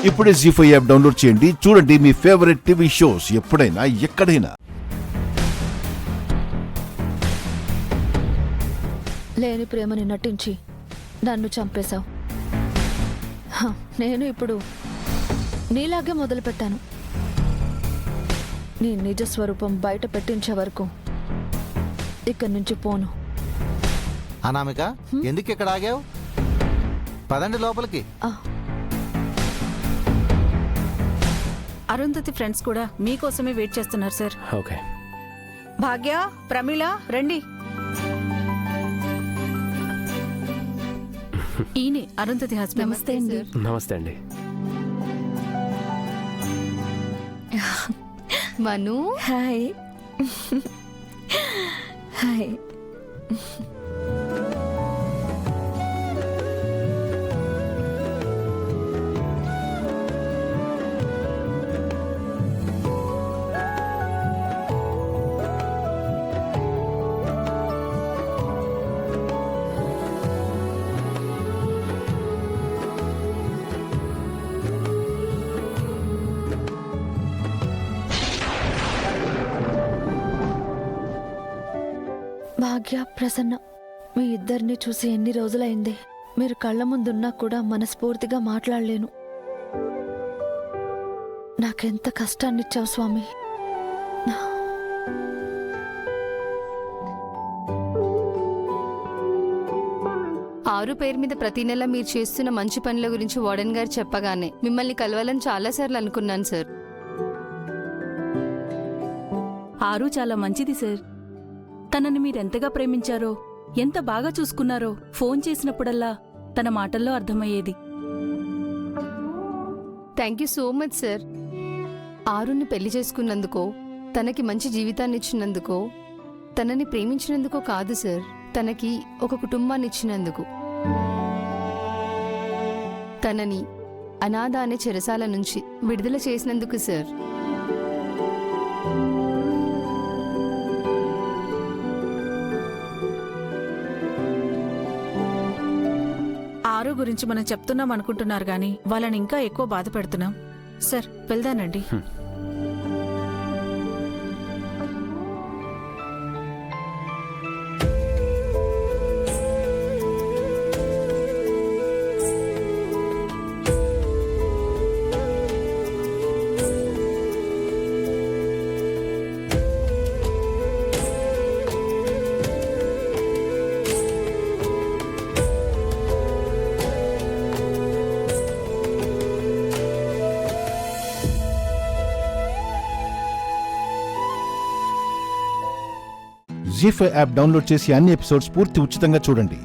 ఇప్పుడే జీ5 app download చేయండి. చూడండి మీ ఫేవరెట్ టీవీ షోస్ ఎప్పుడైనా ఎక్కడైనా. లేని ప్రేమని నటించి నన్ను చంపేశావు. నేను ఇప్పుడు నీలాగే మొదలుపెట్టాను. నీ నిజ స్వరూపం బయట పెట్టించే వరకు ఇక్కడి నుంచి పోను. అనామిక, ఎందుకు ఇక్కడ ఆగావు? పదండి లోపలికి. అరుంధతి ఫ్రెండ్స్ కూడా మీకోసమే వెయిట్ చేస్తున్నారు సార్. ఓకే. భాగ్య, ప్రమీల రండి. ఈయనే అరుంధతి హస్బెండ్. నమస్తే అండి. నమస్తే అండి. మను. హాయ్. హాయ్. భాగ్య, ప్రసన్న, మీ ఇద్దరిని చూసి ఎన్ని రోజులైంది. మీరు కళ్ళ ముందున్నా కూడా మనస్ఫూర్తిగా మాట్లాడలేను. నాకెంత కష్టాన్నిచ్చావు స్వామి. ఆరు పేరు మీద ప్రతి నెల మీరు చేస్తున్న మంచి పనుల గురించి వార్డెన్ గారు చెప్పగానే మిమ్మల్ని కలవాలని చాలాసార్లు అనుకున్నాను సార్. ఆరు చాలా మంచిది సార్. తనని మీరెంతగా ప్రేమించారో, ఎంత బాగా చూసుకున్నారో ఫోన్ చేసినప్పుడల్లా తన మాటల్లో అర్థమయ్యేది. Thank you so much sir. ఆరుని పెళ్లి చేసుకున్నందుకో, తనకి మంచి జీవితాన్ని ఇచ్చినందుకో, తనని ప్రేమించినందుకో కాదు సార్, తనకి ఒక కుటుంబాన్ని ఇచ్చినందుకు. తనని అనాథ అనే చెరసాల నుంచి విడుదల చేసినందుకు సార్. ఆరు గురించి మనం చెప్తున్నాం అనుకుంటున్నారు గాని వాళ్ళని ఇంకా ఎక్కువ బాధ పెడుతున్నాం సార్. వెళ్దానండి. జీ5 యాప్ డౌన్లోడ్ చేసి అన్ని ఎపిసోడ్స్ పూర్తి ఉచితంగా చూడండి.